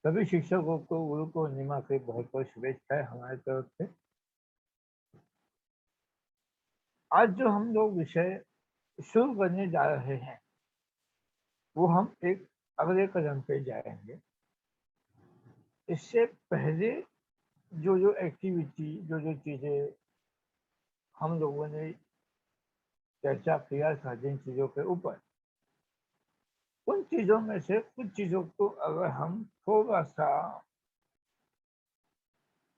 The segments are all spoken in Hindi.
सभी शिक्षकों को गुरु पूर्णिमा की बहुत बहुत शुभेच्छाएं हमारी तरफ से। आज जो हम लोग विषय शुरू करने जा रहे हैं वो हम एक अगले कदम पे जाएंगे। इससे पहले जो जो एक्टिविटी जो जो चीजें हम लोगों ने चर्चा किया था जिन चीजों के ऊपर, उन चीजों में से कुछ चीजों को अगर हम थोड़ा सा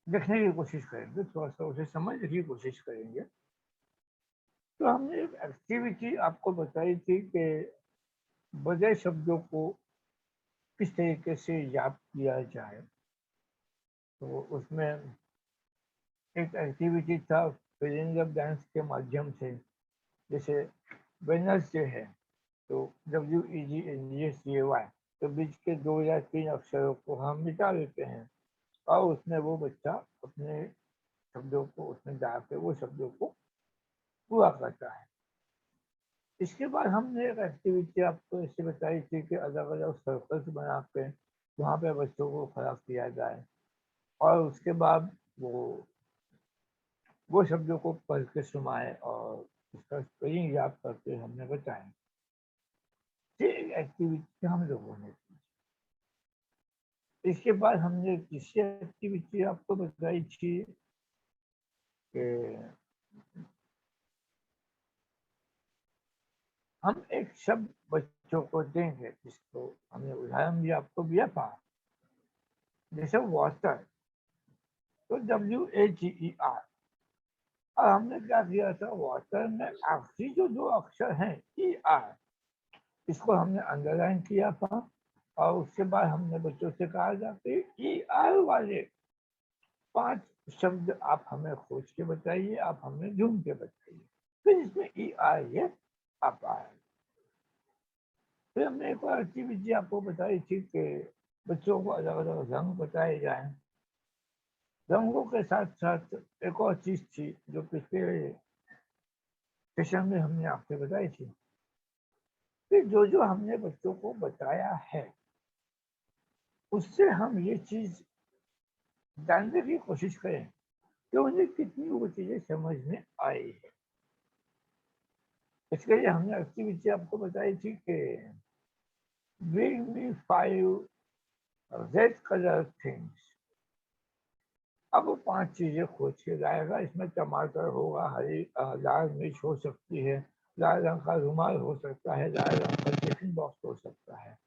देखने की कोशिश करेंगे, थोड़ा सा उसे समझने की कोशिश करेंगे, तो हमने एक एक्टिविटी आपको बताई थी कि बड़े शब्दों को किस तरीके से याद किया जाए। तो उसमें एक एक्टिविटी था फिलिंग द ब्लैंक्स के माध्यम से। जैसे वेडनेसडे है तो WEDNESDAY तो बीच के 2 या 3 अक्षरों को हम मिटा देते हैं और उसमें वो बच्चा अपने शब्दों को उसमें डाल के वो शब्दों को पूरा करता है। इसके बाद हमने एक एक्टिविटी आपको ऐसे बताई थी कि अलग अलग सर्कल्स बना के वहाँ पे बच्चों को खड़ा किया जाए और उसके बाद वो शब्दों को पढ़ के सुनाए और उसका स्पेलिंग याद करके हमने बताया। ये एक एक्टिविटी हम लोगों ने की। इसके बाद हमने तीसरी एक्टिविटी आपको बताई थी कि हम एक शब्द बच्चों को देंगे जिसको हमने उदाहरण भी आपको दिया था। जैसे वाटर तो WATER और हमने क्या किया था, वाटर में आखिरी जो 2 अक्षर हैं ER इसको हमने अंडरलाइन किया था और उसके बाद हमने बच्चों से कहा जाते ER वाले 5 शब्द आप हमें खोज के बताइए, आप हमें ढूंढ के बताइए। फिर इसमें ER ये आप आए। फिर हमने एक और एक्टिविटी आपको बताई थी कि बच्चों को अलग अलग रंग बताए जाए। रंगों के साथ साथ एक और चीज थी जो पिछले सेशन में हमने आपसे बताई थी। फिर जो जो हमने बच्चों को बताया है उससे हम ये चीज जानने की कोशिश करें कि उन्हें कितनी वो चीजें समझ में आई है। इसके लिए हमने एक्टिविटी आपको बताई थी कि bring me 5 red color things। अब वो 5 चीजें खोज के लाएगा। इसमें टमाटर होगा, हरी लाल मिर्च हो सकती है, लाल रंग का रुमाल हो सकता है, लाल रंग का टिफिन बॉक्स हो सकता है।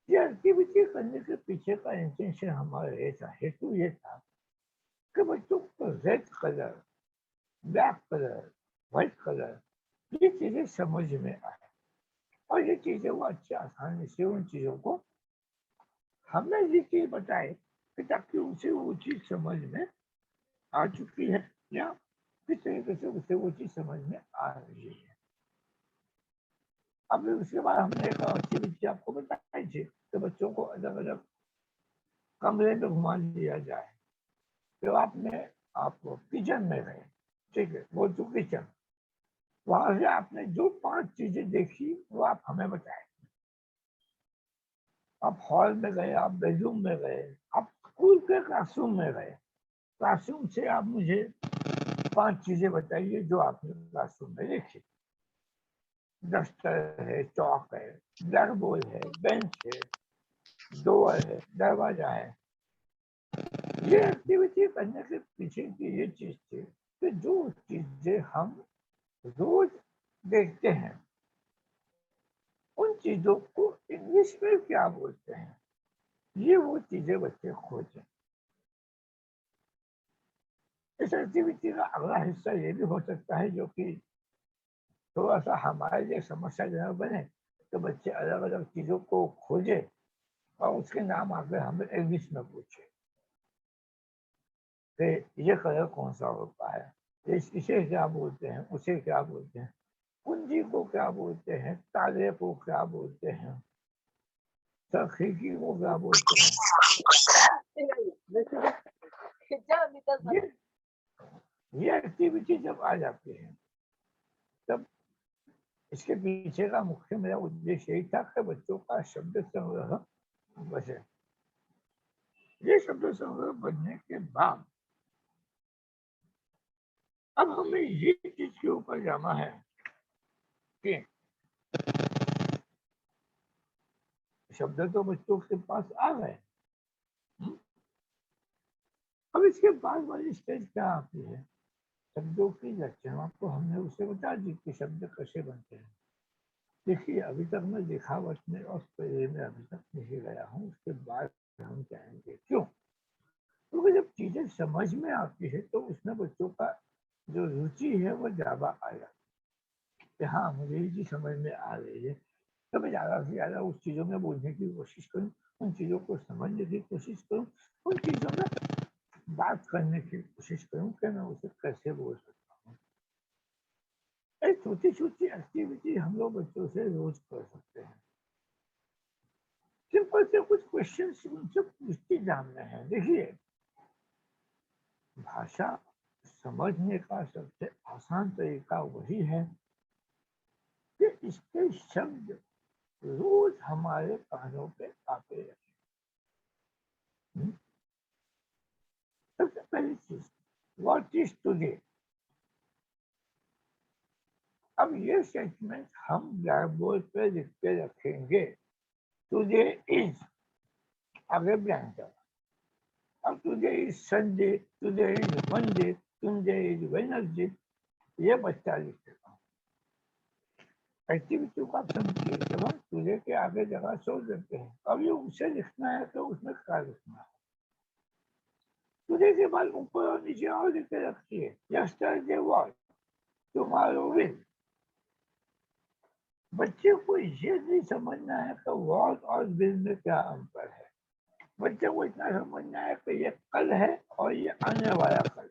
ये एक्टिविटी करने के पीछे का इंटेंशन हमारा ये था, हेतु ये था कि बच्चों को red colour, black colour, white colour ये चीजें समझ में आए और ये चीजें वो अच्छी आसानी से उन चीजों को हमें ये चीज बताए कि ताकि उसे वो चीज समझ में आ चुकी है या किस तरीके से उसे वो चीज समझ में आ रही है। अब उसके बाद हमने एक एक्टिविटी आपको बताई थी कि बच्चों को अलग अलग कमरे में घुमा लिया जाए। तो आप किचन में गए, ठीक है, वो तो किचन, वहां से आपने जो 5 चीजें देखी वो आप हमें बताए। आप हॉल में गए, आप बेडरूम में गए, आप स्कूल के क्लासरूम में गए, क्लासरूम से आप मुझे 5 चीजें बताइए जो आपने क्लासरूम में देखी। डस्टर है, चौक है, ब्लैक बोर्ड है, बेंच है, डोर है, दरवाजा है। ये एक्टिविटी करने के पीछे की ये चीज थी कि जो चीजें हम रोज देखते हैं उन चीजों को इंग्लिश में क्या बोलते हैं, ये वो चीजें बच्चे खोजें। इस एक्टिविटी का अगला हिस्सा ये भी हो सकता है जो कि थोड़ा सा हमारे लिए समस्याजनक बने, तो बच्चे अलग अलग चीजों को खोजे और उसके नाम आकर हमें इंग्लिश में पूछे कि ये कलर कौन सा होता है, इसे क्या बोलते हैं, उसे क्या बोलते हैं, कुंजी को क्या बोलते हैं, ताले को क्या बोलते हैं, खिड़की को क्या बोलते हैं। ये एक्टिविटी जब आ जाती है तब इसके पीछे का मुख्य मेरा उद्देश्य यही था कि बच्चों का शब्द संग्रह बचे। ये शब्द संग्रह बनने के बाद अब हमें ये चीज के ऊपर जाना है कि शब्द तो बच्चों के पास आ गए, अब इसके बाद वाली स्टेज क्या आती है? शब्दों की रचना तो हमने उसे बता दी कि शब्द कैसे बनते हैं। देखिए, अभी तक मैं लिखावट में और स्पेलिंग में अभी तक नहीं गया हूँ, उसके बाद हम जाएंगे। क्यों? क्योंकि जब चीजें समझ में आती है तो उसमें बच्चों का जो रुचि है वो ज्यादा आएगा कि हाँ, मुझे ये चीज समझ में आ रही है, तो मैं ज्यादा से ज्यादा उस चीजों में बोलने की कोशिश करूँ, उन चीजों को समझने की कोशिश करूँ, उन चीजों में बात करने की कोशिश करूँ कि मैं उसे कैसे बोल सकता हूँ। एक छोटी छोटी एक्टिविटी हम लोग बच्चों से रोज कर सकते हैं। सिंपल से कुछ क्वेश्चन उनसे पूछते जानना है। देखिए, भाषा समझने का सबसे आसान तरीका वही है कि इसके शब्द रोज हमारे कानों पे आते रहे। सबसे पहली चीज, व्हाट इज टुडे? अब ये स्टेटमेंट हम ब्लैक बोर्ड पे लिख के रखेंगे। टुडे इज, आगे ब्लैंक। अब today is Sunday, today is Monday, today is Wednesday, ये बच्चा लिखेगा। एक्टिविटी का समझिए, जब हम टुडे के आगे जगह छोड़ देते हैं, अब ये उसे लिखना है तो उसमें क्या लिखना है? टुडे के बाद ऊपर और नीचे और लिख के रखिए। Yesterday was, tomorrow will. बच्चे को ये नहीं समझना है कि वॉज और विल में क्या अंतर है। बच्चे को इतना समझना है कि ये कल है और ये आने वाला कल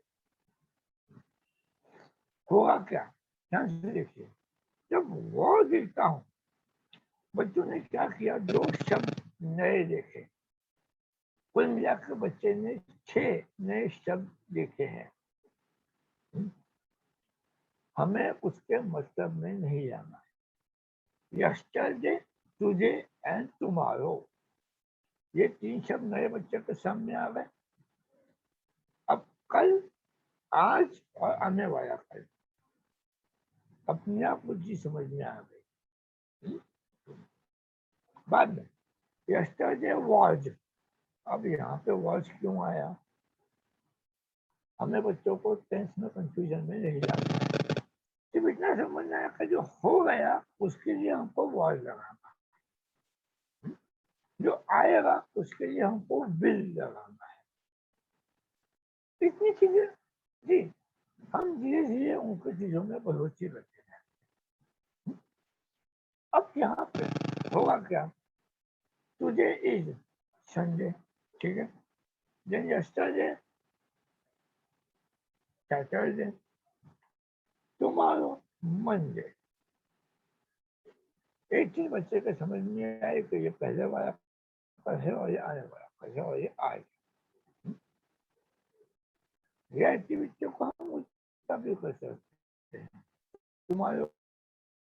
होगा। क्या? ध्यान से देखिए, जब वो देखता हूँ, बच्चों ने क्या किया? 2 शब्द नए देखे। कुल मिलाकर बच्चे ने 6 नए शब्द देखे हैं। हमें उसके मतलब में नहीं जाना है। यस्टरडे, टुडे एंड टुमारो, ये 3 शब्द नए बच्चे के सामने आ गए। अब कल, आज और आने वाला कल अपने आप को जी समझ में आ गई। बाद में यस्टरडे वाज, अब यहाँ पे वाज क्यों आया? हमें बच्चों को टेंस में कंफ्यूजन में नहीं डालना है। सिर्फ इतना समझना है कि जो हो गया उसके लिए हमको वाज लगाना, जो आएगा उसके लिए हमको विल लगाना है। इतनी चीजें जी हम धीरे धीरे उनको चीजों में बढ़ोतरी करते हैं। अब यहाँ पे होगा क्या? टुडे इज संडे, ठीक है। Then yesterday Saturday, tomorrow Monday. एक चीज बच्चे को समझ में आए कि ये पहले वाला कल है और ये आने वाला कल है और ये आज। ये एक्टिविटी को हम उसका भी कर सकते हैं। टुमारो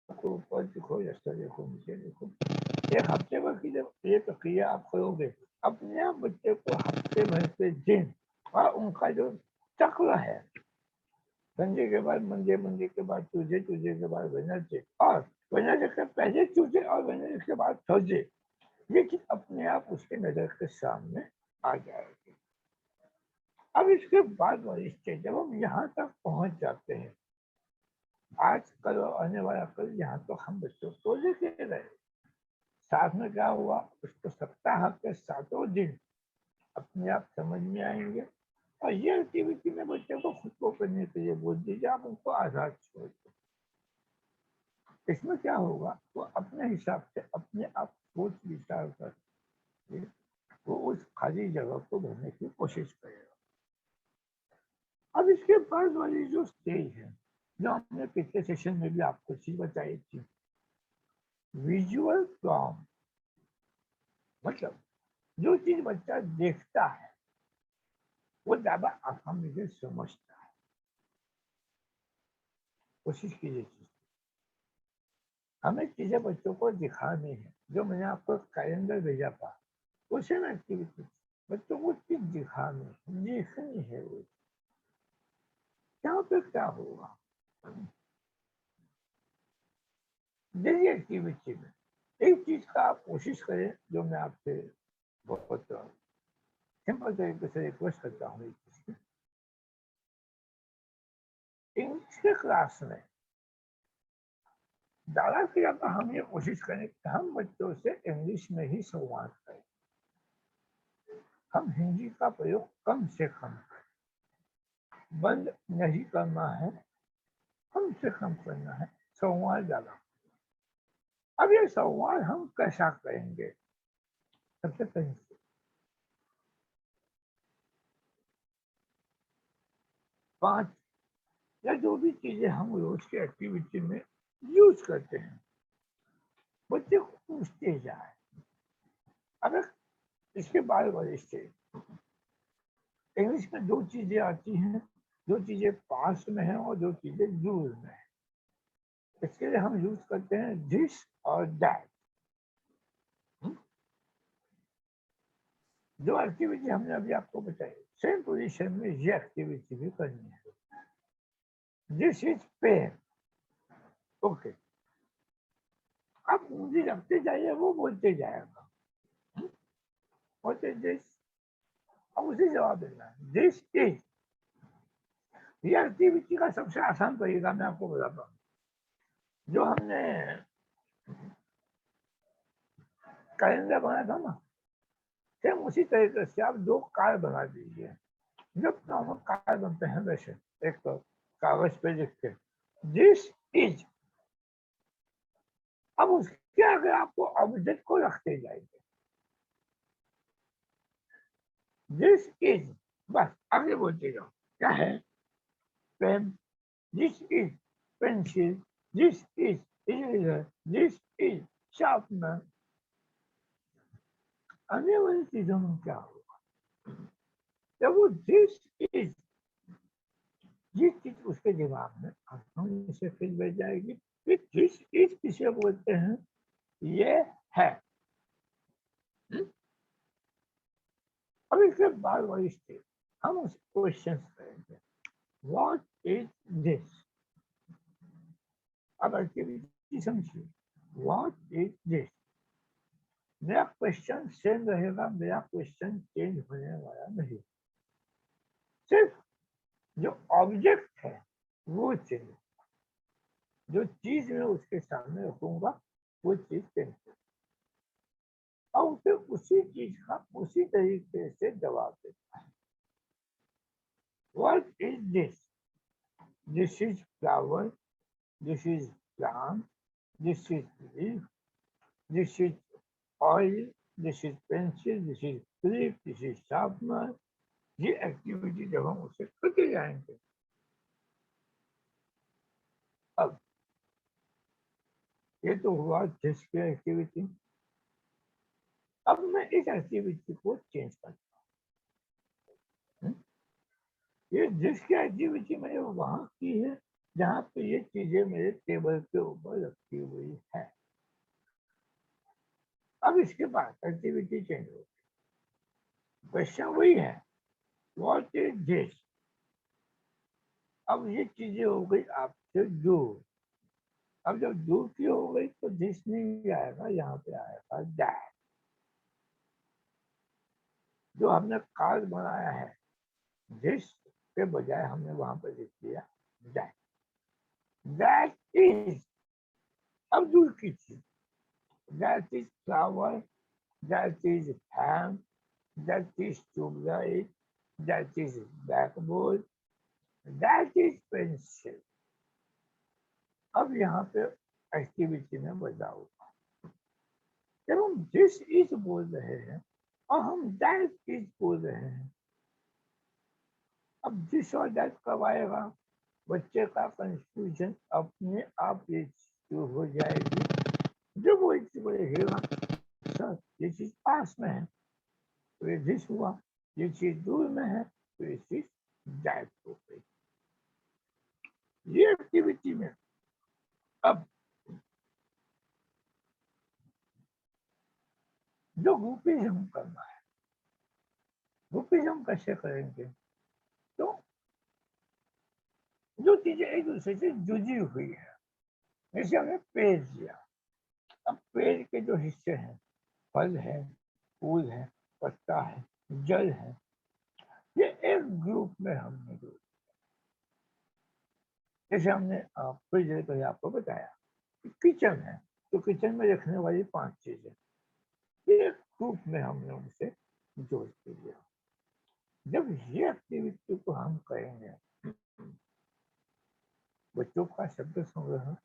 को ऊपर लिखो, यस्टरडे को नीचे लिखो। एक हफ्ते भर की जब ये प्रक्रिया आप करोगे, अपने आप बच्चे को हफ्ते भर के दिन और उनका जो चक्र है, संडे के बाद मंडे, मंडे के बाद ट्यूजडे, ट्यूजडे के बाद वेडनेसडे और वेडनेसडे के पहले ट्यूजडे और वेडनेसडे के बाद थर्सडे, ये चीज अपने आप उसके नजर के सामने आ जाएगी। अब इसके बाद वाली स्टेज, जब हम यहाँ तक पहुंच जाते हैं, आज कल और आने वाला कल, यहाँ तो हम बच्चों को लेके गए। साथ में क्या हुआ? उसको सप्ताह के 7 दिन अपने आप समझ में आएंगे। और ये एक्टिविटी में बच्चे को खुद को करने के लिए बोल दीजिए, आप उनको आजाद छोड़ दो। इसमें क्या होगा? वो अपने हिसाब से अपने आप सोच विचार कर वो उस खाली जगह को भरने की कोशिश करेगा। अब इसके बाद वाली जो स्टेज है, जो हमने पिछले सेशन में भी आपको चीज बताई थी, विजुअल फॉर्म, मतलब जो चीज बच्चा देखता है वो ज्यादा आसानी से समझता है। कोशिश कीजिए। हमें चीजें बच्चों को दिखानी है। जो मैंने आपको कैलेंडर भेजा था, वो सेम एक्टिविटी बच्चों को चीज दिखानी है, लिखनी है। वो यहाँ पे क्या होगा, डेली एक्टिविटी में एक चीज का आप कोशिश करें, जो मैं आपसे बहुत सिंपल तरीके से रिक्वेस्ट करता हूँ। इंग्लिश के क्लास में ज़्यादा से ज़्यादा हम ये कोशिश करें कि हम बच्चों से इंग्लिश में ही संवाद करें। हम हिंदी का प्रयोग कम से कम करें। बंद नहीं करना है, कम से कम करना है, संवाद ज़्यादा। अब ये संवाद हम कैसा करेंगे? सबसे पहले 5 या जो भी चीजें हम रोज की एक्टिविटी में यूज करते हैं, बच्चे को पूछते जाए। अगर इसके बाद वाले स्टेज इंग्लिश में 2 चीजें आती हैं, जो चीजें पास में है और जो चीजें दूर में है। इसके लिए हम यूज करते हैं दिस और दैट। जो एक्टिविटी हमने अभी आपको बताई, सेम पोजीशन में ये एक्टिविटी भी करनी है। This is pen, okay. आप उंगली रखते जाइए, वो बोलते जाएगा व्हाट इज दिस, अब उसे जवाब देना है दिस इज। ये एक्टिविटी का सबसे आसान तरीका मैं आपको बताता हूँ। जो हमने कैलेंडर बनाया था ना, सेम उसी तरीके से आप 2 कार्ड बना दीजिए। जब नॉर्मल कार्ड बनते हैं वैसे एक कागज पे लिख के दिस इज। अब उसके आगे आपको ऑब्जेक्ट को रखते जाएंगे, दिस इज, बस आगे बोलते जाओ। क्या है? Pen, this is pencil, this is eraser, this is sharpener. आने वाली चीजों में क्या होगा, जब वो दिस इज, जिस चीज उसके दिमाग में आसानी से फिर बैठ जाएगी। फिर दिस इज किसे बोलते हैं? ये है। अब इसके बाद वाली स्टेज हम उस क्वेश्चन करेंगे, व्हाट इज दिस। अब एक्टिविटी समझिए, व्हाट इज दिस। मेरा क्वेश्चन सेम रहेगा, मेरा क्वेश्चन चेंज होने वाला नहीं। सिर्फ जो ऑब्जेक्ट है वो चेंज, जो चीज मैं उसके सामने रखूंगा वो चीज चेंज, और उसे उसी चीज का उसी तरीके से जवाब देता है। What is this? This is flower, this is plant, this is leaf, this is oil, this is pencil, this is clip, this is sharpener. ये एक्टिविटी जब हम उसे करते जाएंगे, अब ये तो हुआ दिस की एक्टिविटी। अब मैं इस एक्टिविटी को चेंज करता हूँ। ये जिस की एक्टिविटी मैंने वहां की है जहाँ पे ये चीजें मेरे टेबल के ऊपर रखी हुई है। अब इसके बाद एक्टिविटी चेंज हो, क्वेश्चन वही है, व्हाट इज दिस। अब ये चीजें हो गई आपसे दूर। अब जब दूर की हो गई तो दिस नहीं आएगा, यहाँ पे आएगा दैट। जो हमने कार्ड बनाया है, दिस के बजाय हमने वहां पर लिख दिया दैट। दैट इज, अब दूर की चीज, that is flower, that is ham, that is tubelight, that is blackboard, that is pencil. अब यहाँ पे एक्टिविटी में बदलाव होगा। जब हम दिस इज बोल रहे हैं और हम दैट इज बोल रहे हैं, अब दिस और दैट कब आएगा? बच्चे का कंफ्यूजन अपने आप ये शुरू हो जाएगी। जब वो बोलेगा सर ये चीज पास में है तो ये दिस हुआ, ये चीज दूर में है तो ये चीज दैट हो गई। ये एक्टिविटी में अब जो ग्रुपिज्म करना है, ग्रुपिज्म कैसे करेंगे? तो जो चीजें एक दूसरे से जुड़ी हुई है, जैसे हमने पेड़ लिया, अब पेड़ के जो हिस्से हैं, फल है, फूल है, पत्ता है, जल है, ये एक ग्रुप में हमने जोड़, जैसे हमने कुछ देर पहले आपको बताया किचन है, तो किचन में रखने वाली 5 चीजें, ये एक ग्रुप में हमने उनसे जोड़ के दिया। जब ये एक्टिविटी को हम करेंगे, बच्चों का शब्द संग्रह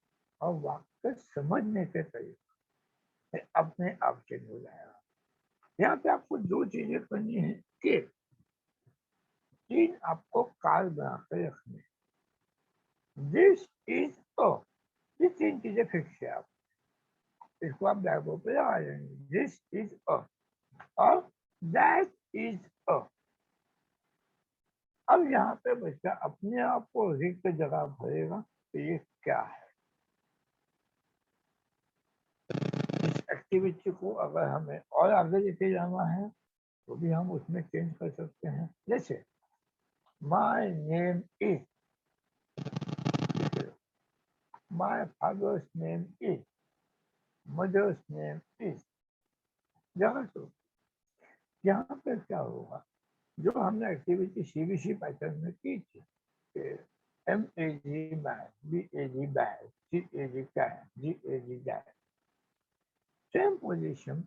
और वाक्य समझने के तरीके अपने आप चेंज हो जाएगा। यहाँ पे आपको 2 चीजें करनी है कि 3 आपको कार्ड बना कर रखने, दिस इज अ, ये 3 चीजें फिक्स है। आप इसको आप ब्लैक बोर्ड पे लगा देंगे, दिस इज अ और दैट इज अ। अब यहाँ पे बच्चा अपने आप को रिक्त जगह भरेगा, तो ये क्या है। इस एक्टिविटी को अगर हमें और आगे लेके जाना है तो भी हम उसमें चेंज कर सकते हैं। जैसे my name is, my father's name is, mother's name is. जगह तो यहाँ पे क्या होगा, जो हमने एक्टिविटी सीबीसी पैटर्न में की थी, MAG man, BAG bag, CAG cat, GAG gat, same position,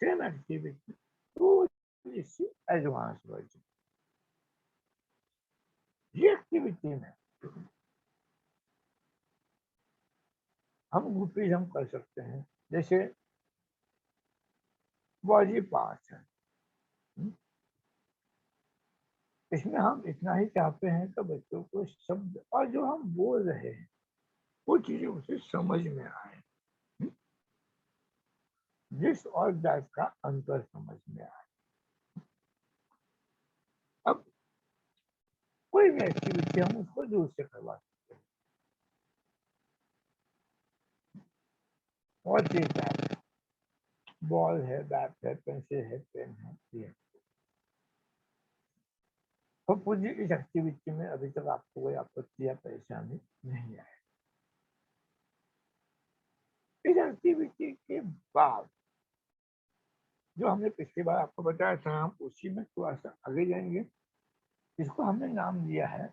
same activity, थोड़ी सी एडवांस वर्जन। ये एक्टिविटी में हम ग्रुपिज्म कर सकते हैं, जैसे बॉडी पार्ट्स है, इसमें हम इतना ही चाहते हैं कि बच्चों को शब्द और जो हम बोल रहे हैं वो चीजें उसे समझ में आए, जिस और दैट का अंतर समझ में आए। अब कोई भी एक्टिविटी हम उसको दूर से करवा सकते हैं। और चीज दैट, बॉल है, बैट है, पेंसिल है, पेन है, ये तो पूरी इस एक्टिविटी में अभी तक आपको कोई आपत्ति या परेशानी नहीं आई। इस एक्टिविटी के बाद जो हमने पिछली बार आपको बताया था, हम उसी में थोड़ा सा आगे जाएंगे। इसको हमने नाम दिया है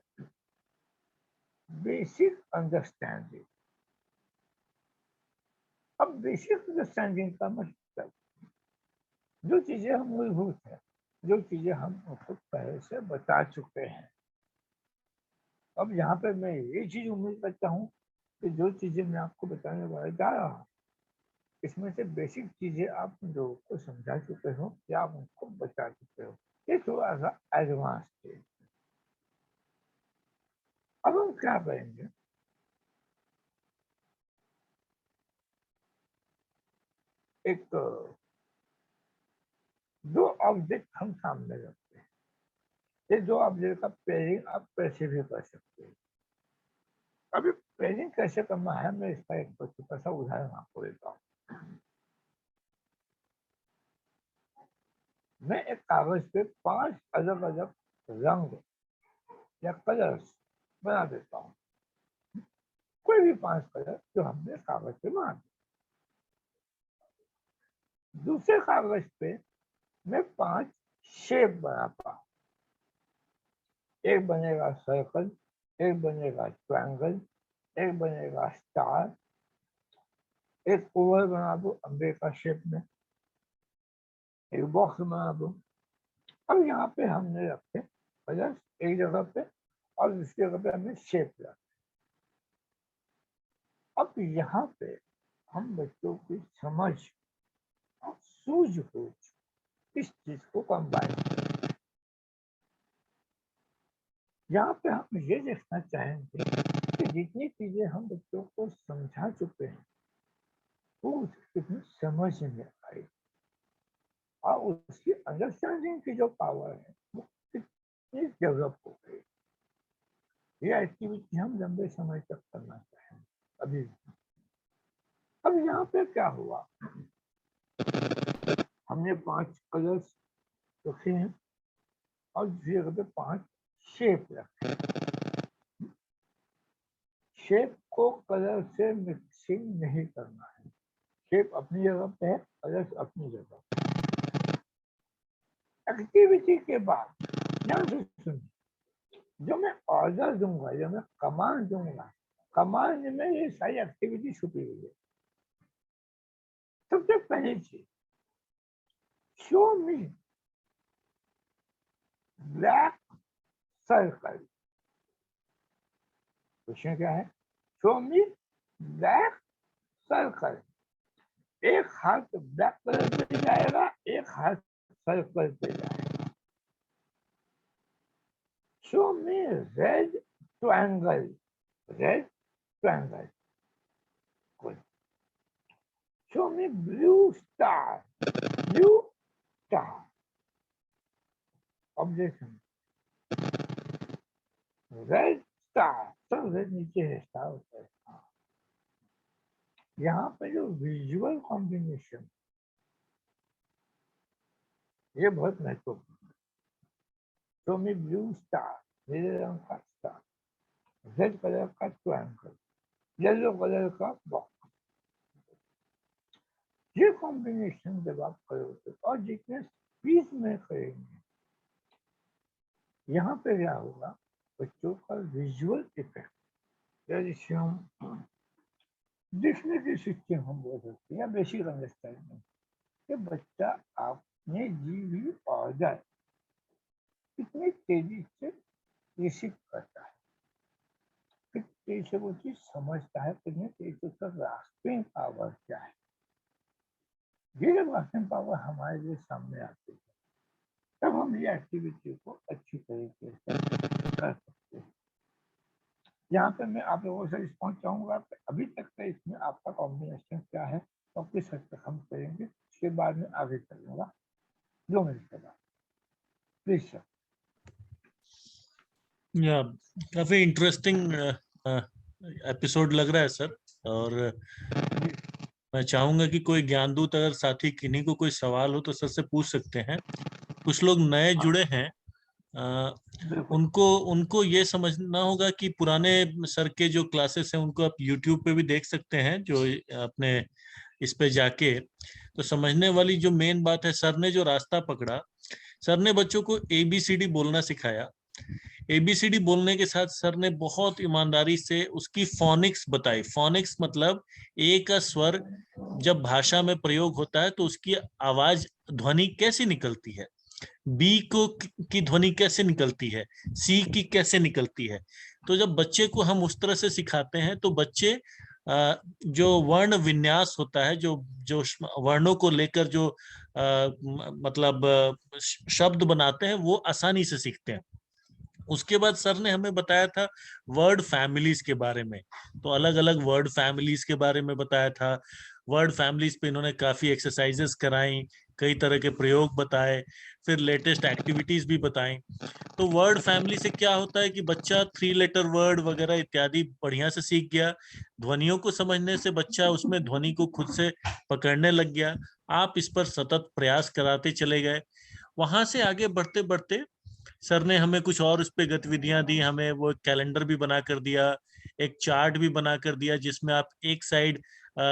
बेसिक अंडरस्टैंडिंग। अब बेसिक अंडरस्टैंडिंग का मतलब, जो चीजें हम मूलभूत है, जो चीजें हम उसको पहले से बता चुके हैं। अब यहाँ पे मैं ये चीज उम्मीद करता हूँ कि जो चीजें मैं आपको बताने वाला जा रहा हूँ, इसमें से बेसिक चीजें आप लोगों को समझा चुके हो या आप उनको बता चुके हो। ये थोड़ा सा एडवांस स्टेज। अब हम क्या करेंगे, एक 2 ऑब्जेक्ट हम सामने रखते हैं। ये 2 ऑब्जेक्ट का पेयरिंग आप कैसे भी कर सकते हो। अभी पेयरिंग कैसे करना है, मैं इसका एक छोटा सा उदाहरण आपको देता हूँ। मैं एक कागज पे 5 अलग अलग रंग या कलर्स बना देता हूँ, कोई भी 5 कलर जो हमने कागज पे बना दिए। दूसरे कागज पे मैं 5 शेप बनाता हूँ, एक बनेगा सर्कल, एक बनेगा ट्रायंगल, एक बनेगा स्टार, एक ओवल बना दो अम्ब्रेला शेप में, एक बॉक्स बना दो। अब यहाँ पे हमने रखे कलर्स एक जगह पे और दूसरी जगह पे हमने शेप रखा। अब यहाँ पे हम बच्चों की समझ और सूझबूझ इस चीज को कंबाइन करें। यहाँ पे हम ये देखना चाहेंगे कि जितनी चीजें हम बच्चों को समझा चुके हैं वो कितनी समझ में आई और उसकी अंडरस्टैंडिंग की जो पावर है वो कितनी डेवलप हो गई। ये एक्टिविटी हम लंबे समय तक करना चाहेंगे अभी। अब यहाँ पे क्या हुआ, हमने 5 कलर्स रखे हैं और दूसरी जगह पे 5 शेप रखे हैं। शेप को कलर से मिक्सिंग नहीं करना है। शेप अपनी जगह पे है, कलर्स अपनी जगह पे। एक्टिविटी के बाद ध्यान से सुनिए, जो मैं ऑर्डर दूंगा, जो मैं कमांड दूंगा, कमांड में ये सारी एक्टिविटी छुपी हुई है। सबसे पहली चीज, शो मी ब्लैक सर्कल। क्वेश्चन क्या है? शो मी ब्लैक सर्कल। एक हाथ ब्लैक कलर पे जाएगा, एक हाथ सर्कल पे जाएगा। शो मी red triangle. Red triangle. Show me blue star. Blue star. Objection. Red star. सबसे नीचे है स्टार होता है। यहाँ पे जो विजुअल कॉम्बिनेशन, ये बहुत महत्वपूर्ण है। शो मी ब्लू स्टार, नीले रंग का स्टार, रेड कलर का ट्रायंगल, येलो कलर का बॉक्स। ये कॉम्बिनेशन जब आप करोगे और जितने स्पीड में करेंगे, यहाँ पे क्या होगा, बच्चों का विजुअल इफेक्ट, जिसे हम दिखने की सिस्टम हम बोल सकते हैं, या बेसिक अंडरस्टैंडिंग, कि बच्चा आपने दी हुई ऑर्डर कितनी तेजी से रिसीव करता है, कितनी तेजी से वो चीज समझता है, कितनी तेजी से उसका ग्रास्पिंग पावर क्या है। ये जब ग्रास्पिंग पावर हमारे लिए सामने आती है, तब हम ये एक्टिविटी को अच्छी तरीके से कर सकते हैं। यहाँ पे मैं आप लोगों से रिस्पॉन्स चाहूंगा कि अभी तक का इसमें आपका कॉम्बिनेशन क्या है और किस हद तक हम करेंगे, उसके बाद में आगे चलूंगा 2 मिनट के बाद। Please sir. या काफी इंटरेस्टिंग एपिसोड लग रहा है सर, और मैं चाहूंगा कि कोई ज्ञानदूत अगर साथी किन्हीं को कोई सवाल हो तो सर से पूछ सकते हैं। कुछ लोग नए जुड़े हैं, उनको उनको ये समझना होगा कि पुराने सर के जो क्लासेस हैं उनको आप YouTube पे भी देख सकते हैं, जो अपने इस पे जाके। तो समझने वाली जो मेन बात है, सर ने जो रास्ता पकड़ा, सर ने बच्चों को ABCD बोलना सिखाया। ABCD बोलने के साथ सर ने बहुत ईमानदारी से उसकी फोनिक्स बताई। फोनिक्स मतलब ए का स्वर जब भाषा में प्रयोग होता है तो उसकी आवाज ध्वनि कैसे निकलती है, बी को की ध्वनि कैसे निकलती है, सी की कैसे निकलती है। तो जब बच्चे को हम उस तरह से सिखाते हैं तो बच्चे जो वर्ण विन्यास होता है, जो जो वर्णों को लेकर जो मतलब शब्द बनाते हैं, वो आसानी से सीखते हैं। उसके बाद सर ने हमें बताया था वर्ड फैमिलीज के बारे में। तो अलग अलग वर्ड फैमिलीज के बारे में बताया था। वर्ड फैमिलीज पे इन्होंने काफी एक्सरसाइजेस कराई, कई तरह के प्रयोग बताए, फिर लेटेस्ट एक्टिविटीज भी बताई। तो वर्ड फैमिली से क्या होता है कि बच्चा 3 लेटर वर्ड वगैरह इत्यादि बढ़िया से सीख गया। ध्वनियों को समझने से बच्चा उसमें ध्वनि को खुद से पकड़ने लग गया। आप इस पर सतत प्रयास कराते चले गए। वहां से आगे बढ़ते बढ़ते सर ने हमें कुछ और उस पर गतिविधियां दी। हमें वो कैलेंडर भी बना कर दिया, एक चार्ट भी बना कर दिया, जिसमें आप एक साइड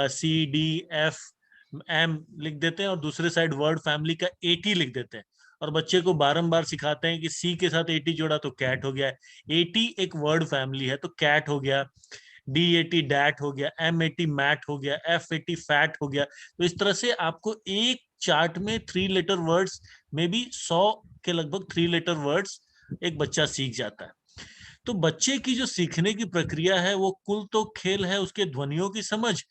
CDFM लिख देते हैं और दूसरे साइड वर्ड फैमिली का AT लिख देते हैं, और बच्चे को बारंबार सिखाते हैं कि C के साथ AT जोड़ा तो कैट हो गया, AT एक वर्ड फैमिली है तो कैट हो गया, DAT डैट हो गया, MAT मैट हो गया, FAT फैट हो गया। तो इस तरह से आपको एक चार्ट में 3 लेटर वर्ड्स में भी 100 के लगभग 3 लेटर वर्ड्स एक बच्चा सीख जाता है। तो बच्चे की जो सीखने की प्रक्रिया है वो कुल तो खेल है उसके ध्वनियों की समझ,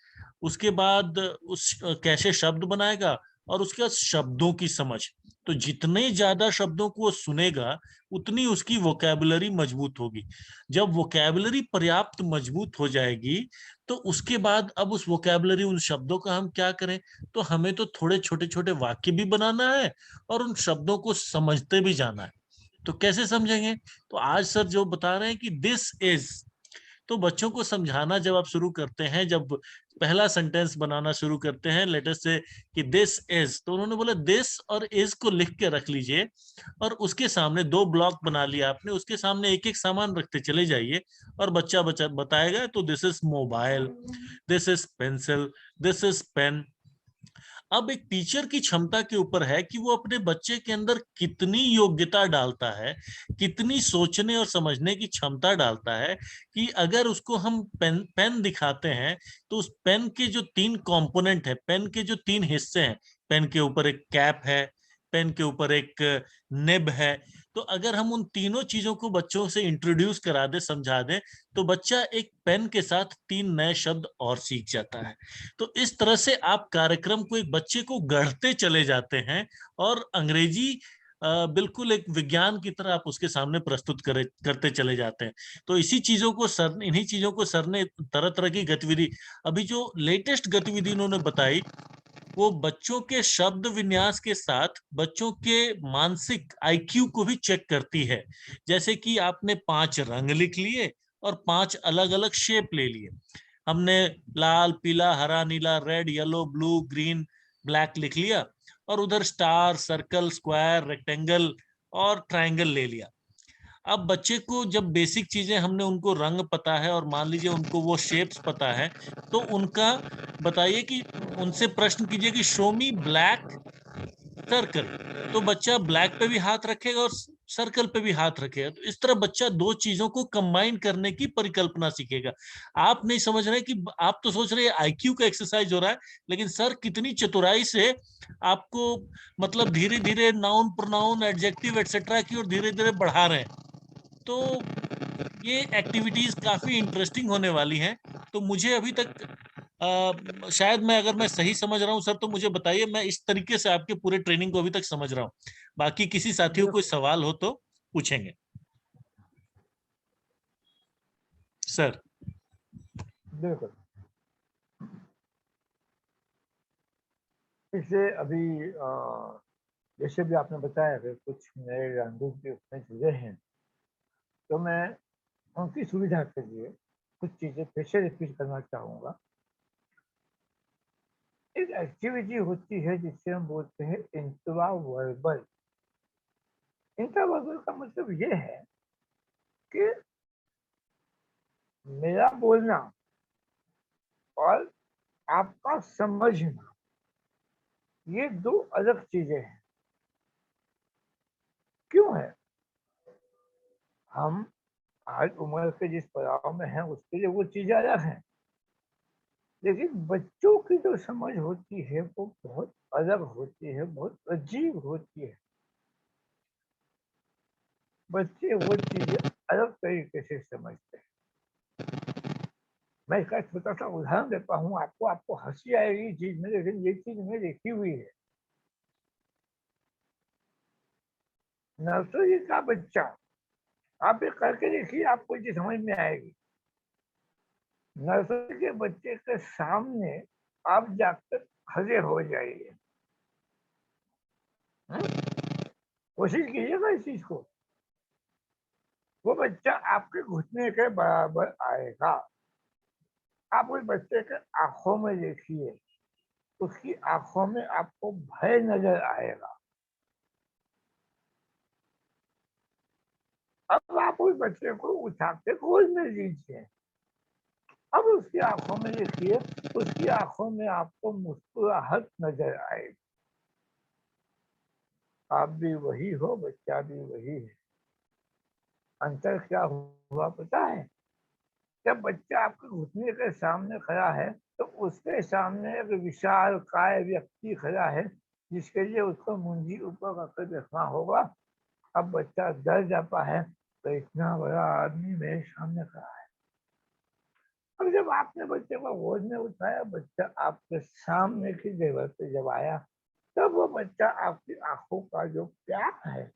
उसके बाद उस कैसे शब्द बनाएगा, और उसके बाद शब्दों की समझ। तो जितने ज्यादा शब्दों को वो सुनेगा उतनी उसकी वोकैबुलरी मजबूत होगी। जब वोकैबुलरी पर्याप्त मजबूत हो जाएगी तो उसके बाद अब उस वोकैबुलरी, उन शब्दों का हम क्या करें, तो हमें तो थोड़े छोटे छोटे वाक्य भी बनाना है और उन शब्दों को समझते भी जाना है। तो कैसे समझेंगे? तो आज सर जो बता रहे हैं कि दिस इज, तो बच्चों को समझाना जब आप शुरू करते हैं, जब पहला सेंटेंस बनाना शुरू करते हैं, लेट अस से कि दिस इज, तो उन्होंने बोला दिस और इज को लिख के रख लीजिए और उसके सामने 2 ब्लॉक बना लिया आपने, उसके सामने एक एक सामान रखते चले जाइए और बच्चा बताएगा तो this is mobile, this is pencil, this is pen. अब एक टीचर की क्षमता के ऊपर है कि वो अपने बच्चे के अंदर कितनी योग्यता डालता है, कितनी सोचने और समझने की क्षमता डालता है कि अगर उसको हम पेन दिखाते हैं तो उस पेन के जो 3 कंपोनेंट है, पेन के जो 3 हिस्से हैं, पेन के ऊपर एक कैप है, पेन के ऊपर एक निब है, तो अगर हम उन तीनों चीजों को बच्चों से इंट्रोड्यूस करा दे, समझा दें, तो बच्चा एक पेन के साथ 3 नए शब्द और सीख जाता है। तो इस तरह से आप कार्यक्रम को एक बच्चे को गढ़ते चले जाते हैं और अंग्रेजी बिल्कुल एक विज्ञान की तरह आप उसके सामने प्रस्तुत करते चले जाते हैं। तो इन्हीं चीजों को सर ने तरह तरह की गतिविधि, अभी जो लेटेस्ट गतिविधि उन्होंने बताई, वो बच्चों के शब्द विन्यास के साथ बच्चों के मानसिक आईक्यू को भी चेक करती है। जैसे कि आपने 5 रंग लिख लिए और 5 अलग अलग शेप ले लिए। हमने लाल, पीला, हरा, नीला, red, yellow, blue, green, black लिख लिया और उधर स्टार, सर्कल, स्क्वायर, रेक्टेंगल और ट्रायंगल ले लिया। अब बच्चे को जब बेसिक चीजें हमने उनको रंग पता है और मान लीजिए उनको वो शेप्स पता है, तो उनका बताइए कि उनसे प्रश्न कीजिए कि शो मी ब्लैक सर्कल, तो बच्चा ब्लैक पे भी हाथ रखेगा और सर्कल पे भी हाथ रखेगा। तो इस तरह बच्चा 2 चीजों को कंबाइन करने की परिकल्पना सीखेगा। आप नहीं समझ रहे कि आप तो सोच रहे हैं आईक्यू का एक्सरसाइज हो रहा है, लेकिन सर कितनी चतुराई से आपको मतलब धीरे धीरे नाउन, प्रोनाउन, एडजेक्टिव एटसेट्रा की ओर धीरे धीरे बढ़ा रहे हैं। तो ये एक्टिविटीज काफी इंटरेस्टिंग होने वाली हैं। तो मुझे अभी तक शायद अगर मैं सही समझ रहा हूँ सर, तो मुझे बताइए, मैं इस तरीके से आपके पूरे ट्रेनिंग को अभी तक समझ रहा हूँ। बाकी किसी साथी को कोई सवाल हो तो पूछेंगे सर। बिल्कुल। इससे अभी जैसे भी आपने बताया कि कुछ नए रंगों के उसमें जुड़े हैं, तो मैं उनकी सुविधा के लिए कुछ चीजें फिर से रिपीट करना चाहूंगा। एक एक्टिविटी होती है जिसे हम बोलते हैं इंट्रा वर्बल। इंट्रा वर्बल का मतलब ये है कि मेरा बोलना और आपका समझना, ये 2 अलग चीजें हैं। क्यों है? हम आज उम्र के जिस पड़ाव में हैं उसके लिए वो चीजें अलग हैं, लेकिन बच्चों की जो समझ होती है वो बहुत अलग होती है, बहुत अजीब होती है। बच्चे वो चीजें अलग तरीके से समझते हैं। मैं इसका छोटा सा उदाहरण देता हूँ आपको, आपको हंसी आएगी चीज में, लेकिन ये चीज मैंने देखी हुई है। नर्सरी का बच्चा, आप ये करके देखिए, आपको ये समझ में आएगी। नर्सरी के बच्चे के सामने आप जाकर खड़े हो जाइए, कोशिश कीजिएगा इस चीज को। वो बच्चा आपके घुटने के बराबर आएगा। आप उस बच्चे के आंखों में देखिए, उसकी आंखों में आपको भय नजर आएगा। अब आप उस बच्चे को उठा के गोद में लीजिए। अब उसकी आंखों में देखिए, उसकी आंखों में आपको मुस्कुराहट नजर आएगी। आप भी वही हो, बच्चा भी वही है। अंतर क्या हुआ पता है? जब बच्चा आपके घुटने के सामने खड़ा है, तो उसके सामने एक विशाल काय व्यक्ति खड़ा है, जिसके लिए उसको मुंजी ऊपर करके देखना होगा। अब बच्चा डर जाता है, तो इतना बड़ा आदमी मेरे सामने खड़ा है। अब जब आपने बच्चे को गोद में उठाया, बच्चा आपके सामने की जगह पे जब आया, तब वो बच्चा आपकी आंखों का जो प्यार है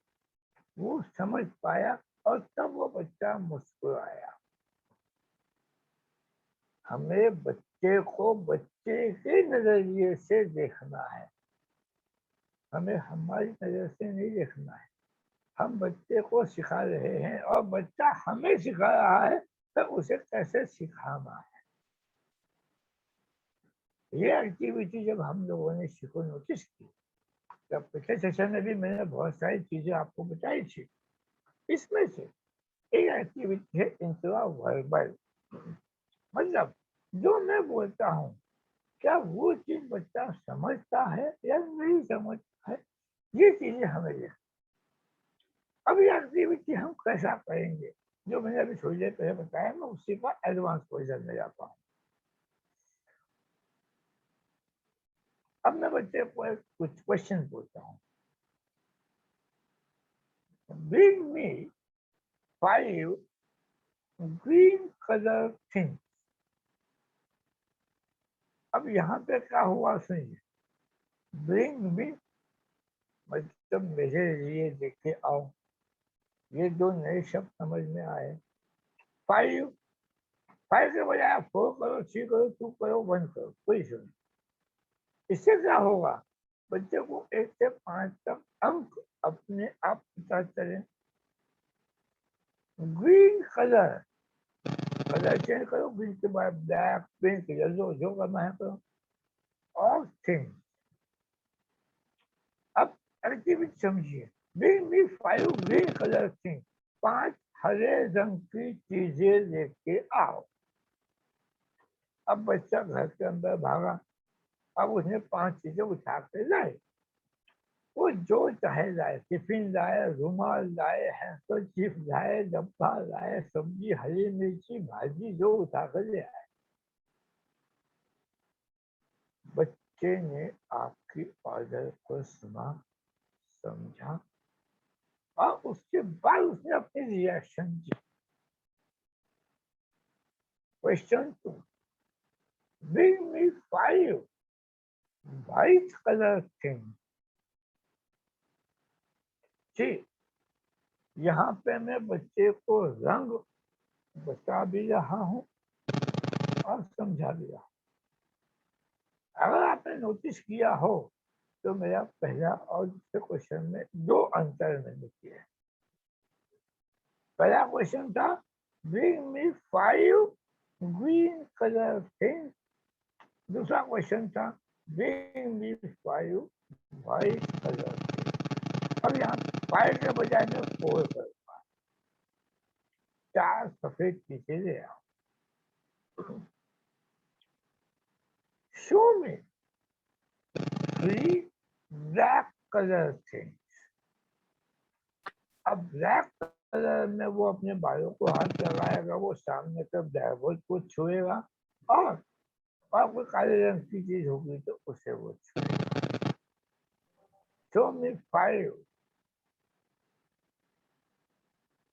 वो समझ पाया, और तब वो बच्चा मुस्कुराया। हमें बच्चे को बच्चे के नजरिए से देखना है, हमें हमारी नजर से नहीं देखना है। हम बच्चे को सिखा रहे हैं और बच्चा हमें सिखा रहा है तो उसे कैसे सिखाना है। ये एक्टिविटी जब हम लोगों ने सीखो नोटिस की, तब पिछले सेशन में भी मैंने बहुत सारी चीजें आपको बताई थी। इसमें से एक एक्टिविटी है इंट्रा वर्बल, मतलब जो मैं बोलता हूँ क्या वो चीज बच्चा समझता है या नहीं समझता है, ये चीजें हमें देखना। अब ये एक्टिविटी हम कैसा करेंगे, जो मैंने अभी थोड़ी देर पहले बताया, मैं उसी का एडवांस वर्जन में जाता हूँ। अब मैं बच्चे को कुछ क्वेश्चन पूछता हूँ। Bring me 5 green color things। अब यहाँ पे क्या हुआ सुनिए, Bring me मतलब मेरे लिए लेके आओ, ये दो नए शब्द समझ में आए। 5 के बजाय 4 करो, 3 करो, 2 करो, 1 करो, कोई सुन। इससे क्या होगा, बच्चे को 1 से 5 तक अंक अपने आप पता चले। ग्रीन कलर, कलर चेंज करो, ग्रीन के बाद ब्लैक, पिंक, येलो, जो करना है करो। और थिंग, अब एक्टिविटी समझिए। Bring me 5 green colour thing, 5 हरे रंग की चीजें लेके आओ। अब बच्चा घर के अंदर भागा, अब उसने 5 चीजें उठा के लाए। वो जो चाहे लाए, टिफिन लाए, रुमाल लाए, हैंकरचीफ लाए, डब्बा लाए, सब्जी, हरी मिर्ची, भाजी, जो उठा कर ले आए। बच्चे ने आपकी ऑर्डर को सुना, समझा, और उसके बाद उसने अपनी रिएक्शन दी। Question 2, bring me 5 white colour thing. जी, यहाँ पे मैं बच्चे को रंग बता भी रहा हूँ और समझा भी रहा हूँ। अगर आपने नोटिस किया हो तो मेरा पहला और दूसरे क्वेश्चन में 2 अंतर मैंने किए हैं। पहला क्वेश्चन था bring me 5 green colour thing, दूसरा क्वेश्चन था bring me 5 white colour thing. अब यहाँ 5 के बजाय मैं 4 करूँगा, 4 सफेद चीजें ले आओ। शो में 3 ब्लैक कलर थिंग। अब ब्लैक कलर में वो अपने बालों को हाथ लगाएगा, वो सामने के ब्लैक बोर्ड को छुएगा, और कोई काले रंग की चीज होगी तो उसे वो छुएगा। Show me 5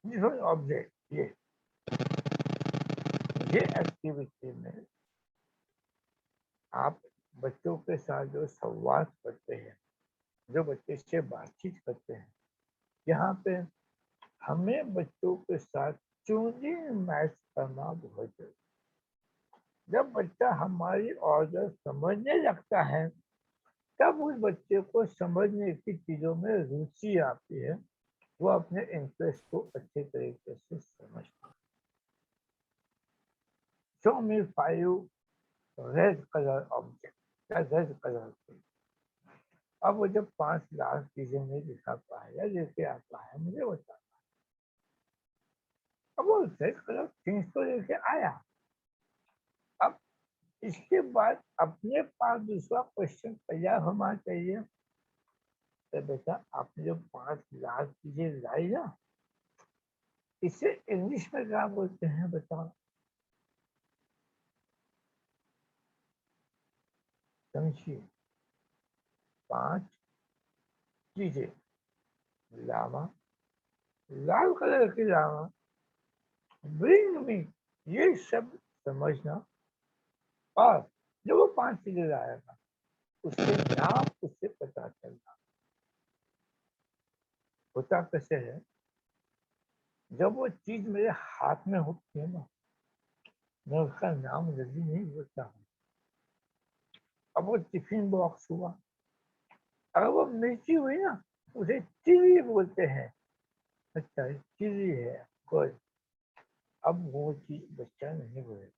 different object. ये एक्टिविटी में आप बच्चों के साथ जो संवाद करते हैं, जो बच्चे से बातचीत करते हैं, यहाँ पे हमें बच्चों के साथ ट्यूनिंग मैच करना बहुत जरूरी। जब बच्चा हमारी ऑर्डर समझने लगता है, तब उस बच्चे को समझने की चीजों में रुचि आती है, वो अपने इंटरेस्ट को अच्छे तरीके से समझता है। Show me 5 red colour object या रेड कलर थिंग। अब वो जब 5 लाख चीजें नहीं दिखा पाएगा, लेके आता है, मुझे बताता है। अब वो रेड कलर थिंग्स तो लेके आया। अब इसके बाद अपने पास दूसरा क्वेश्चन तैयार होना चाहिए, तो बेटा आपने जो 5 लाख चीजें लाई ना, इसे इंग्लिश में क्या बोलते हैं बताओ। समझिए, 5 चीजें लावा, लाल कलर की लावा, ब्रिंग मी, ये शब्द समझना, और जो वो 5 चीजें लाएगा उसके नाम उससे पता चलना। होता कैसे है, जब वो चीज मेरे हाथ में होती है ना, मैं उसका नाम जल्दी नहीं बोलता हूँ। अब वो टिफिन बॉक्स हुआ, अगर वो मिर्ची हुई ना, उसे चिली बोलते हैं। अच्छा, चिली है, गुड। अब वो चीज बच्चा नहीं बोलेगा।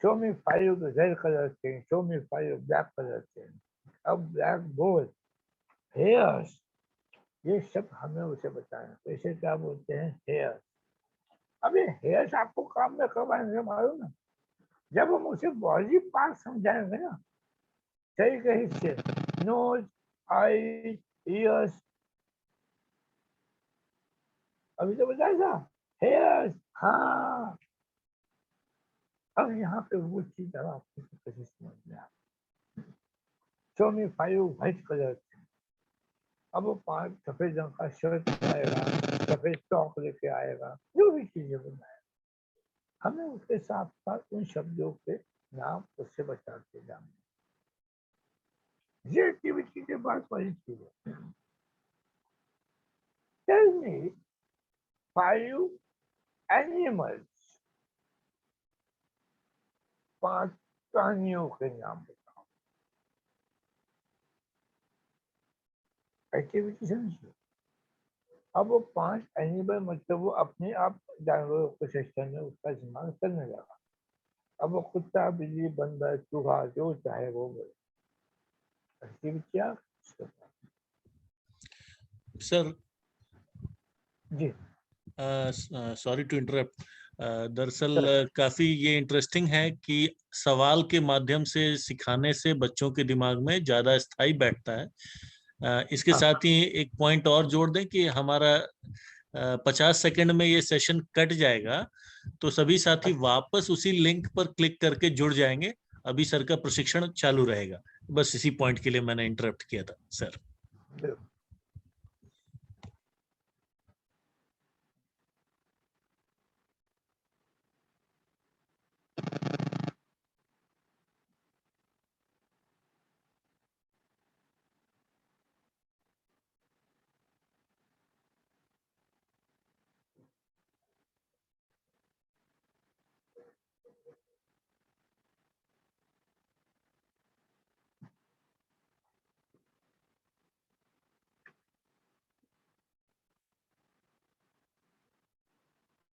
Show me 5 red color things. Show me 5 black color things. अब black board, hairs, ये सब हमें उसे बताना। तो इसे क्या बोलते हैं? हेयर। अब ये हेयर्स आपको काम में कब आएंगे मालूम ना? जब हम उसे बॉडी पार्ट समझाएंगे ना, सही के हिस्से, नोज, आई, ईयर्स, अभी तो बताया था हेयर्स। हाँ, अब यहाँ पे वो चीज अब आपको कैसे समझ में आ। Show me 5 white colour. अब वो 5 सफेद रंग का शर्ट आएगा, सफेद टॉप लेके आएगा, जो भी चीजें बनाए, हमें उसके साथ साथ उन शब्दों के नाम उससे बचाते जाना। ये एक्टिविटी के बाद वाली चीज है, टेल मी 5 एनिमल्स, 5 प्राणियों के नाम बताओ। एक्टिविटी समझिए। अब वो 5 एनिमल मतलब वो अपने आप जानवरों के सिस्टम में उसका इस्तेमाल करने लगा। अब वो कुत्ता, बिल्ली, बंदर, चूहा, जो चाहे वो बोले। Activity sir ji. Sorry to interrupt. दरअसल काफी ये इंटरेस्टिंग है कि सवाल के माध्यम से सिखाने से बच्चों के दिमाग में ज्यादा स्थायी बैठता है। इसके हाँ। साथ ही एक पॉइंट और जोड़ दें कि हमारा 50 सेकंड में ये सेशन कट जाएगा, तो सभी साथी वापस उसी लिंक पर क्लिक करके जुड़ जाएंगे। अभी सर का प्रशिक्षण चालू रहेगा। बस इसी पॉइंट के लिए मैंने इंटरप्ट किया था सर।